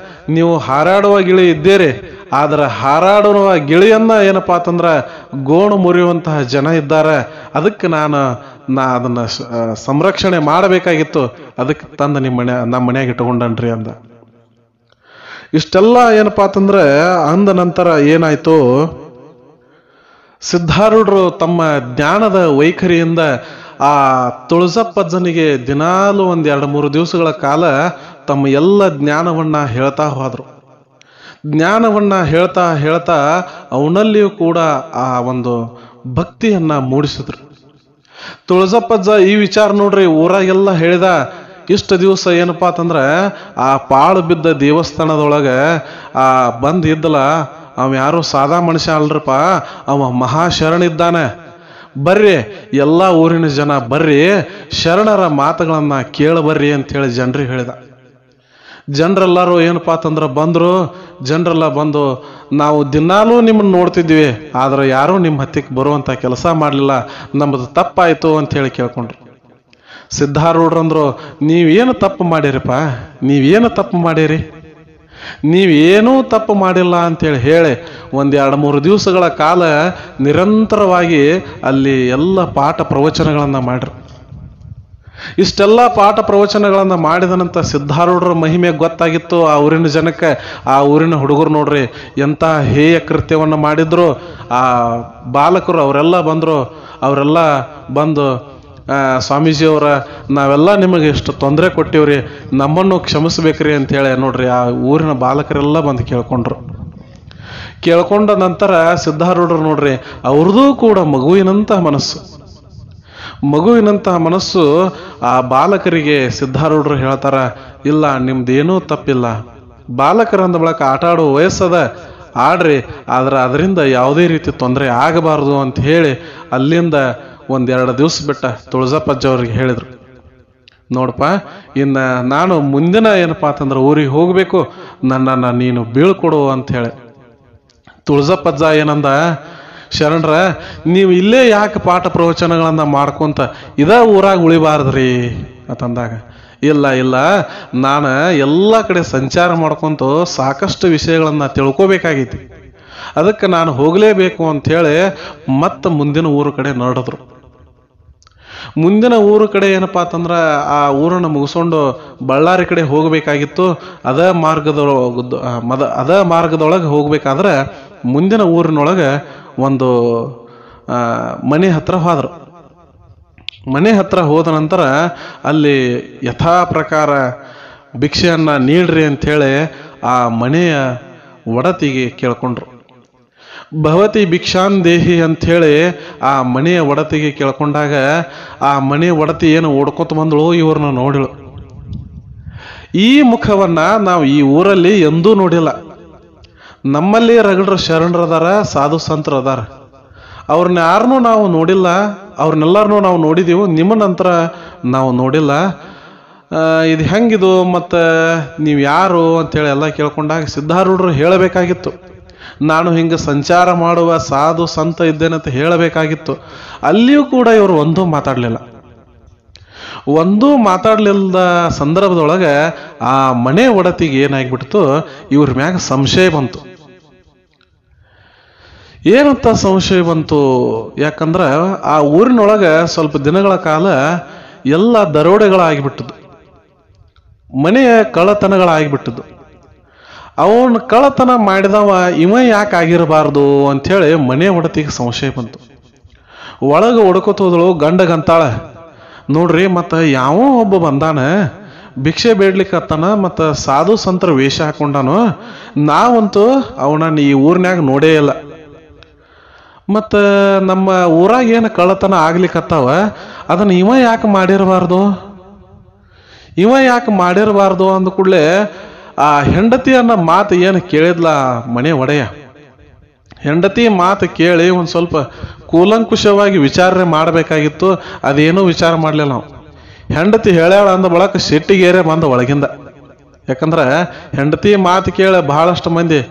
ನೀವು ಹಾರಾಡುವ ಗಿಳಿ ಇದ್ದೀರಿ. ಆದ್ರೆ ಹಾರಾಡುವ ಗಿಳಿಯನ್ನ ಏನಪ್ಪಾ ಅಂತಂದ್ರ ಗೋಣು ಮುರಿಯುವಂತಹ ಜನ ಇದ್ದಾರೆ. ಅದಕ್ಕೆ ನಾ ಅದನ್ನ ಸಂರಕ್ಷಣೆ ಮಾಡಬೇಕಾಗಿತ್ತು. ಅದಕ್ಕೆ ತಂದ ನಮ್ಮ ಮನ್ಯಾಗ ಇಟ್ಕೊಂಡನ್ರಿ ಅಂದ. ಇಷ್ಟೆಲ್ಲ ಏನಪ್ಪಾ ಅಂತಂದ್ರೆ ಅಂದ ನಂತರ ಏನಾಯ್ತು, ಸಿದ್ಧಾರೂಢರು ತಮ್ಮ ಜ್ಞಾನದ ವೈಖರಿಯಿಂದ ಆ ತುಳಜಪ್ಪಜ್ಜನಿಗೆ ದಿನಾಲು 1-2-3 ದಿವಸಗಳ ಕಾಲ ತಮ್ಮ ಎಲ್ಲ ಜ್ಞಾನವನ್ನ ಹೇಳ್ತಾ ಹೋದ್ರು. ಜ್ಞಾನವನ್ನ ಹೇಳ್ತಾ ಅವನಲ್ಲಿಯೂ ಕೂಡ ಆ ಒಂದು ಭಕ್ತಿಯನ್ನ ಮೂಡಿಸಿದ್ರು. ತುಳಜಪ್ಪಜ್ಜ ಈ ವಿಚಾರ ನೋಡ್ರಿ ಊರಾಗೆಲ್ಲ ಹೇಳಿದ. ಇಷ್ಟು ದಿವಸ ಏನಪ್ಪಾ ಅಂತಂದ್ರ ಆ ಪಾಳು ಬಿದ್ದ ದೇವಸ್ಥಾನದೊಳಗ ಆ ಬಂದ್ ಇದ್ದಲ್ಲ ಅವ ಯಾರು ಸಾದಾ ಮನುಷ್ಯ ಅಲ್ರಪ್ಪ, ಅವ ಮಹಾಶರಣಿದ್ದಾನೆ, ಬರ್ರಿ ಎಲ್ಲ ಊರಿನ ಜನ ಬರ್ರಿ, ಶರಣರ ಮಾತುಗಳನ್ನ ಕೇಳಬರ್ರಿ ಅಂತೇಳಿ ಜನರಿಗೆ ಹೇಳಿದ. ಜನರೆಲ್ಲರೂ ಏನಪ್ಪಾ ಅಂತಂದ್ರೆ ಬಂದರು. ಜನರೆಲ್ಲ ಬಂದು, ನಾವು ದಿನಾಲೂ ನಿಮ್ಮನ್ನು ನೋಡ್ತಿದ್ವಿ, ಆದ್ರೆ ಯಾರೂ ನಿಮ್ಮ ಹತ್ತಿಕ್ಕೆ ಬರುವಂಥ ಕೆಲಸ ಮಾಡಲಿಲ್ಲ, ನಮ್ಮದು ತಪ್ಪಾಯಿತು ಅಂಥೇಳಿ ಕೇಳ್ಕೊಂಡ್ರು. ಸಿದ್ಧಾರೂಢರಂದ್ರು, ನೀವೇನು ತಪ್ಪು ಮಾಡಿರಿಪ್ಪ, ನೀವೇನು ತಪ್ಪು ಮಾಡಿರಿ, ನೀವೇನೂ ತಪ್ಪು ಮಾಡಿಲ್ಲ ಅಂತೇಳಿ ಹೇಳಿ 1-2-3 ದಿವಸಗಳ ಕಾಲ ನಿರಂತರವಾಗಿ ಅಲ್ಲಿ ಎಲ್ಲ ಪಾಠ ಪ್ರವಚನಗಳನ್ನು ಮಾಡ್ರು. ಇಷ್ಟೆಲ್ಲ ಪಾಠ ಪ್ರವಚನಗಳನ್ನು ಮಾಡಿದ ನಂತರ ಸಿದ್ಧಾರೂಢರ ಮಹಿಮೆ ಗೊತ್ತಾಗಿತ್ತು ಆ ಊರಿನ ಜನಕ್ಕೆ. ಆ ಊರಿನ ಹುಡುಗರು ನೋಡ್ರಿ ಎಂಥ ಹೇಯ ಕೃತ್ಯವನ್ನು ಮಾಡಿದ್ರು. ಆ ಬಾಲಕರು ಅವರೆಲ್ಲ ಬಂದರು. ಅವರೆಲ್ಲ ಬಂದು, ಸ್ವಾಮೀಜಿಯವರ, ನಾವೆಲ್ಲ ನಿಮಗೆ ಇಷ್ಟು ತೊಂದರೆ ಕೊಟ್ಟಿವ್ರಿ, ನಮ್ಮನ್ನು ಕ್ಷಮಿಸ್ಬೇಕ್ರಿ ಅಂತೇಳಿ ನೋಡ್ರಿ ಆ ಊರಿನ ಬಾಲಕರೆಲ್ಲ ಬಂದು ಕೇಳ್ಕೊಂಡ್ರು. ಕೇಳ್ಕೊಂಡ ನಂತರ ಸಿದ್ಧಾರೂಢರು ನೋಡ್ರಿ ಅವ್ರದ್ದೂ ಕೂಡ ಮಗುವಿನಂತಹ ಮನಸ್ಸು ಆ ಬಾಲಕರಿಗೆ ಸಿದ್ಧಾರೂಢರು ಹೇಳ್ತಾರ, ಇಲ್ಲ ನಿಮ್ದೇನೂ ತಪ್ಪಿಲ್ಲ, ಬಾಲಕರಂದ ಬಳಕ ಆಟ ಆಡೋ ವಯಸ್ಸದ, ಆಡ್ರಿ, ಆದ್ರೆ ಅದರಿಂದ ಯಾವುದೇ ರೀತಿ ತೊಂದರೆ ಆಗಬಾರ್ದು ಅಂತ ಹೇಳಿ ಅಲ್ಲಿಂದ 1-2 ದಿವಸ ಬಿಟ್ಟ ತುಳಜಾಪಜ್ಜವ್ರಿಗೆ ಹೇಳಿದ್ರು, ನೋಡಪ್ಪ ಇನ್ನು ನಾನು ಮುಂದಿನ ಏನಪ್ಪಾ ಅಂತಂದ್ರೆ ಊರಿಗೆ ಹೋಗ್ಬೇಕು, ನನ್ನನ್ನು ನೀನು ಬೀಳ್ಕೊಡು ಅಂತ ಹೇಳಿ. ತುಳಜಾಪಜ್ಜ ಏನಂದ, ಶರಣರ ನೀವು ಇಲ್ಲೇ ಯಾಕೆ ಪಾಠ ಪ್ರವಚನಗಳನ್ನು ಮಾಡ್ಕೊಂತ ಇದ ಊರಾಗ ಉಳಿಬಾರ್ದ್ರಿ ಅಂತಂದಾಗ, ಇಲ್ಲ ನಾನು ಎಲ್ಲ ಕಡೆ ಸಂಚಾರ ಮಾಡ್ಕೊಂತ ಸಾಕಷ್ಟು ವಿಷಯಗಳನ್ನು ತಿಳ್ಕೋಬೇಕಾಗೈತಿ, ಅದಕ್ಕೆ ನಾನು ಹೋಗಲೇಬೇಕು ಅಂಥೇಳಿ ಮತ್ತೆ ಮುಂದಿನ ಊರ ಕಡೆ ನಡೆದ್ರು. ಮುಂದಿನ ಊರ ಕಡೆ ಏನಪ್ಪಾ ಅಂತಂದ್ರೆ ಆ ಊರನ್ನು ಮುಗಿಸ್ಕೊಂಡು ಬಳ್ಳಾರಿ ಕಡೆ ಹೋಗಬೇಕಾಗಿತ್ತು. ಅದ ಮಾರ್ಗದೊಳಗೆ ಹೋಗ್ಬೇಕಾದ್ರೆ ಮುಂದಿನ ಊರಿನೊಳಗೆ ಒಂದು ಮನೆ ಹತ್ರ ಹೋದ್ರು. ಮನೆ ಹತ್ರ ಹೋದ ನಂತರ ಅಲ್ಲಿ ಯಥಾ ಪ್ರಕಾರ ಭಿಕ್ಷೆಯನ್ನ ನೀಡ್ರಿ ಅಂಥೇಳಿ ಆ ಮನೆಯ ಒಡತಿಗೆ ಕೇಳ್ಕೊಂಡ್ರು. ಭವತಿ ಭಿಕ್ಷಾನ್ ದೇಹಿ ಅಂಥೇಳಿ ಆ ಮನೆಯ ಒಡತಿಗೆ ಕೇಳ್ಕೊಂಡಾಗ ಆ ಮನೆ ಒಡತಿ ಏನು ಓಡ್ಕೊತ ಬಂದಳು, ಇವ್ರನ್ನ ನೋಡಿಳು. ಈ ಮುಖವನ್ನ ನಾವು ಈ ಊರಲ್ಲಿ ಎಂದೂ ನೋಡಿಲ್ಲ. ನಮ್ಮಲ್ಲಿ ರಗಡ್ರ ಶರಣರದಾರ, ಸಾಧು ಸಂತರ ಅದಾರ, ಅವ್ರನ್ನ ಯಾರನ್ನೂ ನಾವು ನೋಡಿಲ್ಲ, ಅವ್ರನ್ನೆಲ್ಲರನ್ನೂ ನಾವು ನೋಡಿದೀವಿ, ನಿಮ್ಮ ನಂತರ ನಾವು ನೋಡಿಲ್ಲ. ಇದು ಹೆಂಗಿದು, ಮತ್ತು ನೀವು ಯಾರು ಅಂತೇಳಿ ಎಲ್ಲ ಕೇಳ್ಕೊಂಡಾಗ ಸಿದ್ಧಾರೂಢರು ಹೇಳಬೇಕಾಗಿತ್ತು, ನಾನು ಹಿಂಗೆ ಸಂಚಾರ ಮಾಡುವ ಸಾಧು ಸಂತ ಇದ್ದೇನಂತ ಹೇಳಬೇಕಾಗಿತ್ತು. ಅಲ್ಲಿಯೂ ಕೂಡ ಇವರು ಒಂದೂ ಮಾತಾಡ್ಲಿಲ್ಲದ ಸಂದರ್ಭದೊಳಗೆ ಆ ಮನೆ ಒಡತಿಗೆ ಏನಾಗ್ಬಿಡ್ತು, ಇವ್ರ ಮ್ಯಾಗ ಸಂಶಯ ಬಂತು. ಏನಂತ ಸಂಶಯ ಬಂತು, ಯಾಕಂದ್ರೆ ಆ ಊರಿನೊಳಗೆ ಸ್ವಲ್ಪ ದಿನಗಳ ಕಾಲ ಎಲ್ಲ ದರೋಡೆಗಳಾಗಿಬಿಟ್ಟದ್ದು, ಮನೆಯ ಕಳ್ಳತನಗಳಾಗಿಬಿಟ್ಟದ್ದು. ಅವನು ಕಳ್ಳತನ ಮಾಡಿದವ ಇವ ಯಾಕೆ ಆಗಿರಬಾರ್ದು ಅಂಥೇಳಿ ಮನೆ ಒಡತಿಗೆ ಸಂಶಯ ಬಂತು. ಒಳಗೆ ಹೊಡ್ಕೊತೋದಳು, ಗಂಡಗಂತಾಳ, ನೋಡ್ರಿ ಮತ್ತು ಯಾವ ಒಬ್ಬ ಬಂದಾನ ಭಿಕ್ಷೆ ಬೇಡ್ಲಿಕ್ಕತ್ತಾನ, ಮತ್ತು ಸಾಧು ಸಂತರ ವೇಷ ಹಾಕೊಂಡಾನು, ನಾವಂತೂ ಅವನ ಈ ಊರಿನಾಗ ನೋಡೇ ಇಲ್ಲ, ಮತ್ತು ನಮ್ಮ ಊರಾಗ ಏನು ಕಳ್ಳತನ ಆಗ್ಲಿಕ್ಕತ್ತಾವ ಅದನ್ನ ಇವ ಯಾಕೆ ಮಾಡಿರಬಾರ್ದು ಅಂದ ಕೂಡಲೇ ಆ ಹೆಂಡತಿಯನ್ನ ಮಾತು ಏನು ಕೇಳಿದ್ಲ ಮನೆ ಒಡೆಯ, ಹೆಂಡತಿ ಮಾತು ಕೇಳಿ ಒಂದು ಸ್ವಲ್ಪ ಕೂಲಂಕುಷವಾಗಿ ವಿಚಾರಣೆ ಮಾಡಬೇಕಾಗಿತ್ತು. ಅದೇನೂ ವಿಚಾರ ಮಾಡಲಿಲ್ಲ ನಾವು. ಹೆಂಡತಿ ಹೇಳ್ಯಾಳ ಅಂದ ಬಳಕ ಸಿಟ್ಟಿಗೇರೆ ಬಂದ ಒಳಗಿಂದ. ಯಾಕಂದ್ರೆ ಹೆಂಡತಿ ಮಾತು ಕೇಳಿ ಬಹಳಷ್ಟು ಮಂದಿ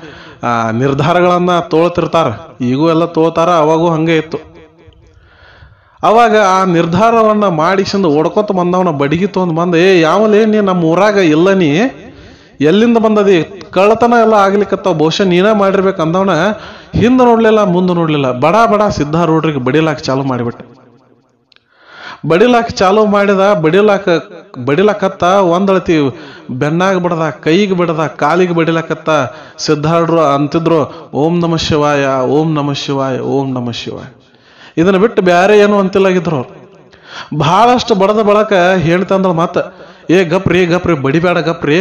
ನಿರ್ಧಾರಗಳನ್ನ ತೋಳ್ತಿರ್ತಾರ, ಈಗೂ ಎಲ್ಲ ತೋಳ್ತಾರ, ಅವಾಗೂ ಹಂಗೆ ಇತ್ತು. ಅವಾಗ ಆ ನಿರ್ಧಾರವನ್ನ ಮಾಡಿಸಿಂದ ಓಡ್ಕೊತ ಬಂದವನ ಬಡಿಗಿ ತೊಗೊಂಡು ಬಂದ, ಯಾವಲೇ ನೀ ನಮ್ಮ ಊರಾಗ ಇಲ್ಲ, ನೀ ಎಲ್ಲಿಂದ ಬಂದದಿ, ಕಳ್ಳತನ ಎಲ್ಲ ಆಗ್ಲಿಕ್ಕತ್ತಾವ, ಬಹುಶಃ ನೀನ ಮಾಡಿರ್ಬೇಕು ಅಂದವನ ಹಿಂದೆ ನೋಡ್ಲಿಲ್ಲ ಮುಂದೆ ನೋಡ್ಲಿಲ್ಲ, ಬಡ ಸಿದ್ಧಾರೂಢರಿಗೆ ಬಡಿಲಾಕ ಚಾಲು ಮಾಡಿಬಿಟ್ಟ. ಬಡಿಲಾಕತ್ತ ಒಂದಳತಿ ಬೆನ್ನಾಗ ಬಿಡದ, ಕೈಗೆ ಬಿಡದ, ಕಾಲಿಗೆ ಬಡಿಲಾಕತ್ತ. ಸಿದ್ಧಾರೂಢರು ಅಂತಿದ್ರು, ಓಂ ನಮಃ ಶಿವಾಯ, ಓಂ ನಮಃ ಶಿವಾಯ, ಓಂ ನಮಃ ಶಿವಾಯ. ಇದನ್ನ ಬಿಟ್ಟು ಬೇರೆ ಏನು ಅಂತಿಲ್ಲಾಗಿದ್ರು ಅವ್ರು. ಬಹಳಷ್ಟು ಬಡದ ಬಳಕ ಹೇಳ್ತಂದ್ರ ಮತ್ತ, ಗಪ್ರಿ ಬಡಿಬೇಡ ಗಪ್ರಿ.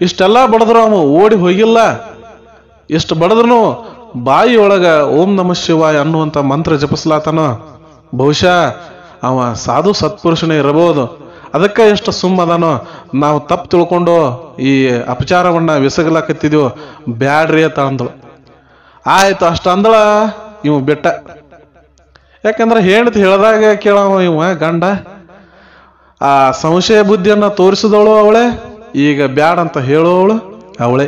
ಇಷ್ಟೆಲ್ಲ ಬಡದ್ರು ಅವ ಓಡಿ ಹೋಗಿಲ್ಲ, ಎಷ್ಟು ಬಡದ್ರು ಬಾಯಿ ಒಳಗ ಓಂ ನಮಃ ಶಿವಾಯ ಅನ್ನುವಂಥ ಮಂತ್ರ ಜಪಿಸ್ಲಾತನೋ, ಬಹುಶಃ ಅವ ಸಾಧು ಸತ್ಪುರುಷನೇ ಇರಬಹುದು, ಅದಕ್ಕೆ ಎಷ್ಟು ಸುಮ್ಮದಾನೋ, ನಾವು ತಪ್ಪು ತಿಳ್ಕೊಂಡು ಈ ಅಪಚಾರವನ್ನ ವಿಸಗಲಾಕತ್ತಿದ್ಯೋ, ಬ್ಯಾಡ್ರಿ ಅಂತ ಅಂದಳು. ಆಯ್ತು ಅಷ್ಟಂದಳ ಇವ್ ಬಿಟ್ಟ. ಯಾಕಂದ್ರೆ ಹೆಂಡತಿ ಹೇಳ್ದಾಗ ಕೇಳವ ಇವ ಗಂಡ. ಆ ಸಂಶಯ ಬುದ್ಧಿಯನ್ನ ತೋರಿಸಿದವಳು ಅವಳೆ, ಈಗ ಬ್ಯಾಡ ಅಂತ ಹೇಳೋವಳು ಅವಳೆ.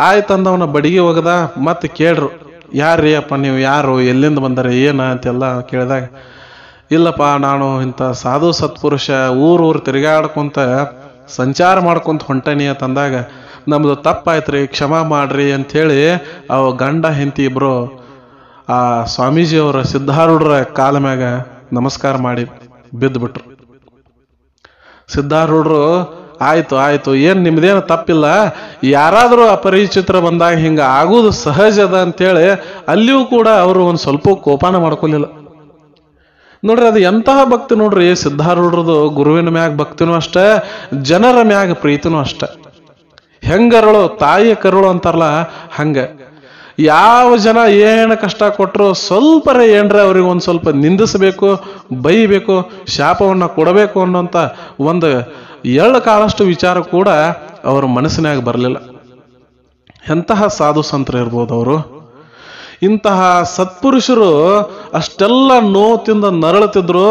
ಆಯ್ತಂದವನ ಬಡಿಗೆ ಹೋಗದ. ಮತ್ತೆ ಕೇಳ್ರು, ಯಾರ್ರೀ ಅಪ್ಪ ನೀವು, ಯಾರು, ಎಲ್ಲಿಂದ ಬಂದರೆ, ಏನ ಅಂತೆಲ್ಲ ಕೇಳಿದಾಗ, ಇಲ್ಲಪ್ಪ ನಾನು ಇಂಥ ಸಾಧು ಸತ್ಪುರುಷ ಊರೂರು ತಿರುಗಾಡ್ಕೊಂತ ಸಂಚಾರ ಮಾಡ್ಕೊಂತ ಹೊಂಟನಿ ಅಂತಂದಾಗ, ನಮ್ದು ತಪ್ಪಾಯ್ತ್ರಿ, ಕ್ಷಮಾ ಮಾಡ್ರಿ ಅಂಥೇಳಿ ಅವ ಗಂಡ ಹೆಂಡತಿ ಇಬ್ರು ಆ ಸ್ವಾಮೀಜಿಯವರ ಸಿದ್ಧಾರೂಢರ ಕಾಲ ಮ್ಯಾಗ ನಮಸ್ಕಾರ ಮಾಡಿ ಬಿದ್ದುಬಿಟ್ರು. ಸಿದ್ಧಾರೂಢರು ಆಯ್ತು ಆಯ್ತು, ಏನ್ ನಿಮ್ದೇನು ತಪ್ಪಿಲ್ಲ, ಯಾರಾದರೂ ಅಪರಿಚಿತರ ಬಂದಾಗ ಹಿಂಗ ಆಗುವುದು ಸಹಜದ ಅಂತೇಳಿ ಅಲ್ಲಿಯೂ ಕೂಡ ಅವರು ಒಂದು ಸ್ವಲ್ಪ ಕೋಪಾನ ಮಾಡ್ಕೊಲಿಲ್ಲ. ನೋಡ್ರಿ, ಅದು ಎಂತಹ ಭಕ್ತಿ ನೋಡ್ರಿ ಸಿದ್ಧಾರೂಢರದು. ಗುರುವಿನ ಮ್ಯಾಗ ಭಕ್ತಿನೂ ಅಷ್ಟೇ, ಜನರ ಮ್ಯಾಗ ಪ್ರೀತಿನೂ ಅಷ್ಟೆ. ಹೆಂಗರಳು ತಾಯಿಯ ಕರುಳು ಅಂತಾರಲ್ಲ ಹಂಗ. ಯಾವ ಜನ ಏನು ಕಷ್ಟ ಕೊಟ್ಟರು ಸ್ವಲ್ಪರೇ ಏನ್ರ ಅವ್ರಿಗೆ ಒಂದು ಸ್ವಲ್ಪ ನಿಂದಿಸಬೇಕು, ಬೈಬೇಕು, ಶಾಪವನ್ನ ಕೊಡಬೇಕು ಅನ್ನೋಂಥ ಒಂದು ಎಳ್ಳು ಕಾಲಷ್ಟು ವಿಚಾರ ಕೂಡ ಅವ್ರ ಮನಸ್ಸಿನಾಗ ಬರಲಿಲ್ಲ. ಎಂತಹ ಸಾಧು ಸಂತರು ಇರ್ಬೋದು ಅವರು. ಇಂತಹ ಸತ್ಪುರುಷರು ಅಷ್ಟೆಲ್ಲ ನೋತಿಂದ ನರಳುತ್ತಿದ್ರು.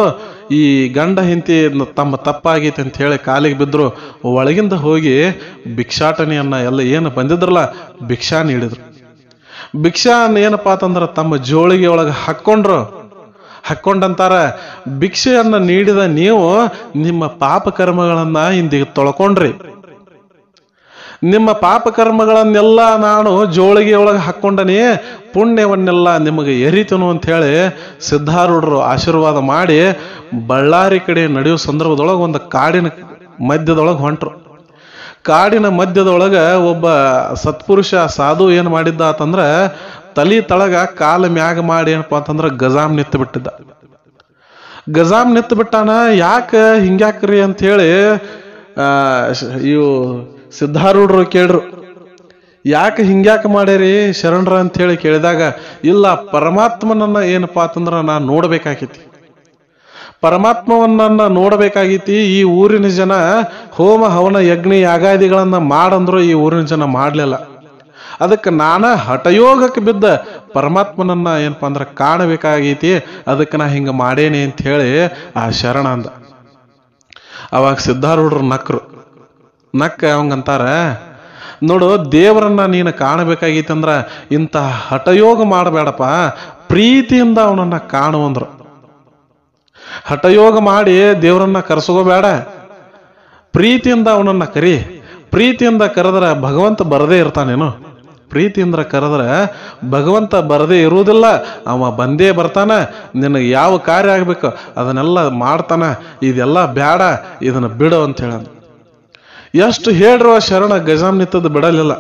ಈ ಗಂಡ ಹೆಂಡತಿ ತಮ್ಮ ತಪ್ಪಾಗೈತೆ ಅಂತ ಹೇಳಿ ಕಾಲಿಗೆ ಬಿದ್ರು. ಒಳಗಿಂದ ಹೋಗಿ ಭಿಕ್ಷಾಟನೆಯನ್ನ ಎಲ್ಲ ಏನು ಬಂದಿದ್ರಲ್ಲ ಭಿಕ್ಷಾ ನೀಡಿದ್ರು. ಭಿಕ್ಷಾ ಏನಪ್ಪಾ ಅಂತಂದ್ರ ತಮ್ಮ ಜೋಳಿಗೆ ಒಳಗೆ ಹಾಕ್ಕೊಂಡಂತಾರ, ಭಿಕ್ಷೆಯನ್ನ ನೀಡಿದ ನೀವು ನಿಮ್ಮ ಪಾಪ ಕರ್ಮಗಳನ್ನ ಇಂದಿಗೆ ತೊಳ್ಕೊಂಡ್ರಿ. ನಿಮ್ಮ ಪಾಪ ಕರ್ಮಗಳನ್ನೆಲ್ಲ ನಾನು ಜೋಳಿಗೆ ಒಳಗೆ ಹಾಕ್ಕೊಂಡನಿ, ಪುಣ್ಯವನ್ನೆಲ್ಲ ನಿಮಗೆ ಎರಿತನು ಅಂತ ಹೇಳಿ ಸಿದ್ಧಾರೂಢರು ಆಶೀರ್ವಾದ ಮಾಡಿ ಬಳ್ಳಾರಿ ಕಡೆ ನಡೆಯುವ ಸಂದರ್ಭದೊಳಗೆ ಒಂದು ಕಾಡಿನ ಮಧ್ಯದೊಳಗೆ ಹೊಂಟ್ರು. ಕಾಡಿನ ಮಧ್ಯದೊಳಗ ಒಬ್ಬ ಸತ್ಪುರುಷ ಸಾಧು ಏನ್ ಮಾಡಿದ್ದ ಅಂತಂದ್ರ, ತಲಿ ತಳಗ ಕಾಲ ಮ್ಯಾಗ ಮಾಡಿ ಏನಪ್ಪಾ ಅಂತಂದ್ರ ಗಜಾಮ್ ನಿತ್ತು ಬಿಟ್ಟಿದ್ದ. ಗಜಾಮ್ ನಿತ್ತು ಬಿಟ್ಟಾನ. ಯಾಕ ಹಿಂಗ್ಯಾಕ್ರಿ ಅಂತ ಹೇಳಿ ಇವು ಸಿದ್ಧಾರೂಢರು ಕೇಳ್ರು, ಯಾಕೆ ಹಿಂಗ್ಯಾಕ ಮಾಡ್ಯಾರಿ ಶರಣರ ಅಂತ ಹೇಳಿ ಕೇಳಿದಾಗ, ಇಲ್ಲ ಪರಮಾತ್ಮನನ್ನ ಏನಪ್ಪಾ ಅಂತಂದ್ರ ನಾನು ನೋಡ್ಬೇಕಾಗೈತಿ, ಪರಮಾತ್ಮವನ್ನ ನೋಡಬೇಕಾಗೈತಿ. ಈ ಊರಿನ ಜನ ಹೋಮ ಹವನ ಯಜ್ಞ ಯಾಗಾದಿಗಳನ್ನ ಮಾಡಂದ್ರು ಈ ಊರಿನ ಜನ ಮಾಡ್ಲಿಲ್ಲ. ಅದಕ್ಕೆ ನಾನ ಹಠಯೋಗಕ್ಕೆ ಬಿದ್ದ ಪರಮಾತ್ಮನನ್ನ ಏನಪ್ಪಾ ಅಂದ್ರ ಕಾಣಬೇಕಾಗೈತಿ, ಅದಕ್ಕೆ ನಾ ಹಿಂಗ ಮಾಡೇನಿ ಅಂತ ಹೇಳಿ ಆ ಶರಣ ಅಂದ. ಅವಾಗ ಸಿದ್ಧಾರೂಢರು ನಕ್ಕ ಅವಂಗಂತಾರ, ನೋಡು ದೇವರನ್ನ ನೀನು ಕಾಣಬೇಕಾಗೈತಿ ಅಂದ್ರ ಇಂಥ ಹಠಯೋಗ ಮಾಡಬೇಡಪ್ಪ, ಪ್ರೀತಿಯಿಂದ ಅವನನ್ನ ಕಾಣುವಂದ್ರು. ಹಠಯೋಗ ಮಾಡಿ ದೇವರನ್ನ ಕರೆಸ್ಕೋಬೇಡ, ಪ್ರೀತಿಯಿಂದ ಅವನನ್ನ ಕರಿ. ಪ್ರೀತಿಯಿಂದ ಕರೆದ್ರೆ ಭಗವಂತ ಬರದೇ ಇರ್ತಾನೇನು? ಪ್ರೀತಿಯಿಂದ ಕರೆದ್ರೆ ಭಗವಂತ ಬರದೇ ಇರುವುದಿಲ್ಲ, ಅವ ಬಂದೇ ಬರ್ತಾನ. ನಿನಗೆ ಯಾವ ಕಾರ್ಯ ಆಗ್ಬೇಕು ಅದನ್ನೆಲ್ಲ ಮಾಡ್ತಾನ. ಇದೆಲ್ಲ ಬೇಡ, ಇದನ್ನ ಬಿಡು ಅಂತ ಹೇಳ. ಎಷ್ಟು ಹೇಳ್ರುವ ಶರಣ ಗಜಾಮ್ ನಿತ್ತದ ಬಿಡಲಿಲ್ಲ.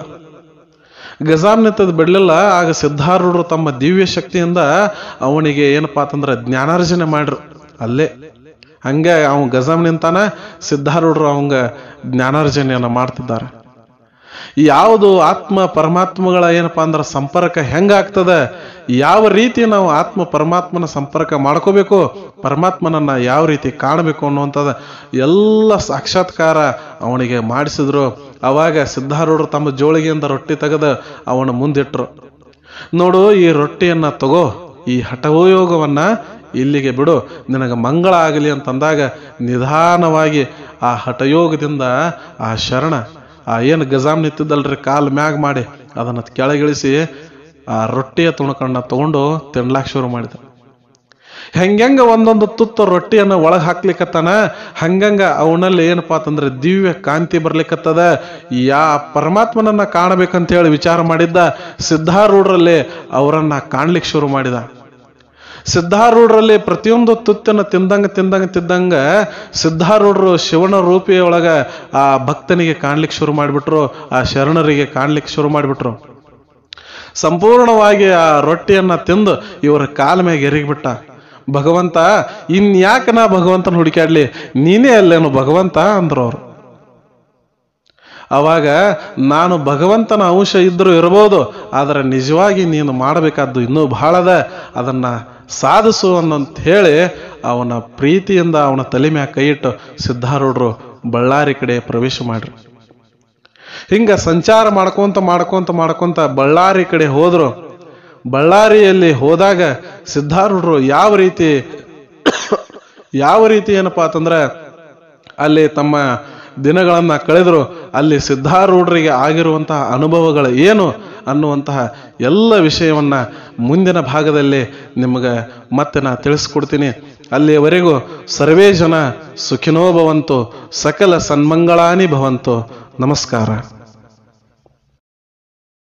ಗಜಾಮ್ ನಿತ್ತದ ಬಿಡಲಿಲ್ಲ. ಆಗ ಸಿದ್ಧಾರೂಢರು ತಮ್ಮ ದಿವ್ಯ ಶಕ್ತಿಯಿಂದ ಅವನಿಗೆ ಏನಪ್ಪಾ ಅಂತಂದ್ರೆ ಜ್ಞಾನಾರ್ಜನೆ ಮಾಡ್ರು ಅಲ್ಲೇ. ಹಂಗೆ ಅವನು ಗಜಾಮ್ ನಿಂತಾನ, ಸಿದ್ಧಾರೂಢರು ಅವಂಗ ಜ್ಞಾನಾರ್ಜನೆಯನ್ನ ಮಾಡ್ತಿದ್ದಾರೆ. ಯಾವುದು ಆತ್ಮ ಪರಮಾತ್ಮಗಳ ಏನಪ್ಪಾ ಅಂದ್ರೆ ಸಂಪರ್ಕ ಹೆಂಗಾಗ್ತದೆ, ಯಾವ ರೀತಿ ನಾವು ಆತ್ಮ ಪರಮಾತ್ಮನ ಸಂಪರ್ಕ ಮಾಡ್ಕೋಬೇಕು, ಪರಮಾತ್ಮನನ್ನ ಯಾವ ರೀತಿ ಕಾಣಬೇಕು ಅನ್ನುವಂಥದ್ದು ಎಲ್ಲ ಸಾಕ್ಷಾತ್ಕಾರ ಅವನಿಗೆ ಮಾಡಿಸಿದ್ರು. ಅವಾಗ ಸಿದ್ಧಾರೂಢರು ತಮ್ಮ ಜೋಳಿಗೆಯಿಂದ ರೊಟ್ಟಿ ತೆಗೆದು ಅವನ ಮುಂದಿಟ್ರು. ನೋಡು, ಈ ರೊಟ್ಟಿಯನ್ನ ತಗೋ, ಈ ಹಠಯೋಗವನ್ನ ಇಲ್ಲಿಗೆ ಬಿಡು, ನಿನಗೆ ಮಂಗಳ ಆಗಲಿ ಅಂತಂದಾಗ ನಿಧಾನವಾಗಿ ಆ ಹಠಯೋಗದಿಂದ ಆ ಶರಣ ಏನು ಗಜಾಮ್ ನಿಂತಿದ್ದಲ್ರಿ ಕಾಲ್ ಮ್ಯಾಗ ಮಾಡಿ ಅದನ್ನ ಕೆಳಗಿಳಿಸಿ ಆ ರೊಟ್ಟಿಯ ತುಣಕನ್ನ ತಗೊಂಡು ತಿನ್ಲಾಕ್ ಶುರು ಮಾಡಿದ. ಹೆಂಗ ಒಂದೊಂದು ತುತ್ತು ರೊಟ್ಟಿಯನ್ನ ಒಳಗೆ ಹಾಕ್ಲಿಕ್ಕತ್ತಾನ, ಹಂಗಂಗ ಅವನಲ್ಲಿ ಏನಪ್ಪಾ ಅಂತಂದ್ರೆ ದಿವ್ಯ ಕಾಂತಿ ಬರ್ಲಿಕ್ಕತ್ತದ. ಪರಮಾತ್ಮನನ್ನ ಕಾಣಬೇಕಂತ ಹೇಳಿ ವಿಚಾರ ಮಾಡಿದ್ದ ಸಿದ್ಧಾರೂಢರಲ್ಲಿ ಅವರನ್ನ ಕಾಣ್ಲಿಕ್ಕೆ ಶುರು ಮಾಡಿದ. ಸಿದ್ಧಾರೂಢರಲ್ಲಿ ಪ್ರತಿಯೊಂದು ತುತ್ತನ್ನು ತಿಂದಂಗ ಸಿದ್ಧಾರೂಢರು ಶಿವನ ರೂಪಿಯೊಳಗ ಆ ಭಕ್ತನಿಗೆ ಕಾಣ್ಲಿಕ್ಕೆ ಶುರು ಮಾಡಿಬಿಟ್ರು, ಆ ಶರಣರಿಗೆ ಕಾಣ್ಲಿಕ್ಕೆ ಶುರು ಮಾಡಿಬಿಟ್ರು. ಸಂಪೂರ್ಣವಾಗಿ ಆ ರೊಟ್ಟಿಯನ್ನ ತಿಂದು ಇವರ ಕಾಲ ಮ್ಯಾಗ ಎರಿಗಿಬಿಟ್ಟ. ಭಗವಂತ, ಇನ್ಯಾಕ ನಾ ಭಗವಂತನ ಹುಡುಕಾಡ್ಲಿ, ನೀನೇ ಅಲ್ಲೇನು ಭಗವಂತ ಅಂದ್ರು ಅವರು. ಅವಾಗ ನಾನು ಭಗವಂತನ ಅಂಶ ಇದ್ರೂ ಇರಬಹುದು, ಆದರೆ ನಿಜವಾಗಿ ನೀನು ಮಾಡಬೇಕಾದ್ದು ಇನ್ನೂ ಬಹಳದ, ಅದನ್ನ ಸಾಧಿಸು ಅನ್ನಂತ ಹೇಳಿ ಅವನ ಪ್ರೀತಿಯಿಂದ ಅವನ ತಲೆ ಮ್ಯಾಗ ಕೈ ಇಟ್ಟು ಸಿದ್ಧಾರೂಢರು ಬಳ್ಳಾರಿ ಕಡೆ ಪ್ರವೇಶ ಮಾಡ್ರಿ. ಹಿಂಗ ಸಂಚಾರ ಮಾಡ್ಕೊಂತ ಬಳ್ಳಾರಿ ಕಡೆ ಹೋದ್ರು. ಬಳ್ಳಾರಿಯಲ್ಲಿ ಹೋದಾಗ ಸಿದ್ಧಾರೂಢರು ಯಾವ ರೀತಿ ಏನಪ್ಪಾ ಅಂತಂದ್ರೆ ಅಲ್ಲಿ ತಮ್ಮ ದಿನಗಳನ್ನ ಕಳೆದ್ರು. ಅಲ್ಲಿ ಸಿದ್ಧಾರೂಢರಿಗೆ ಆಗಿರುವಂತಹ ಅನುಭವಗಳು ಏನು ಅನ್ನುವಂತಹ ಎಲ್ಲ ವಿಷಯವನ್ನ ಮುಂದಿನ ಭಾಗದಲ್ಲಿ ನಿಮಗೆ ಮತ್ತೆ ನಾ ತಿಳಿಸ್ಕೊಡ್ತೀನಿ. ಅಲ್ಲಿಯವರೆಗೂ ಸರ್ವೇ ಜನ ಸುಖಿನೋ ಭವಂತು, ಸಕಲ ಸನ್ಮಂಗಳಾನಿ ಭವಂತು. ನಮಸ್ಕಾರ.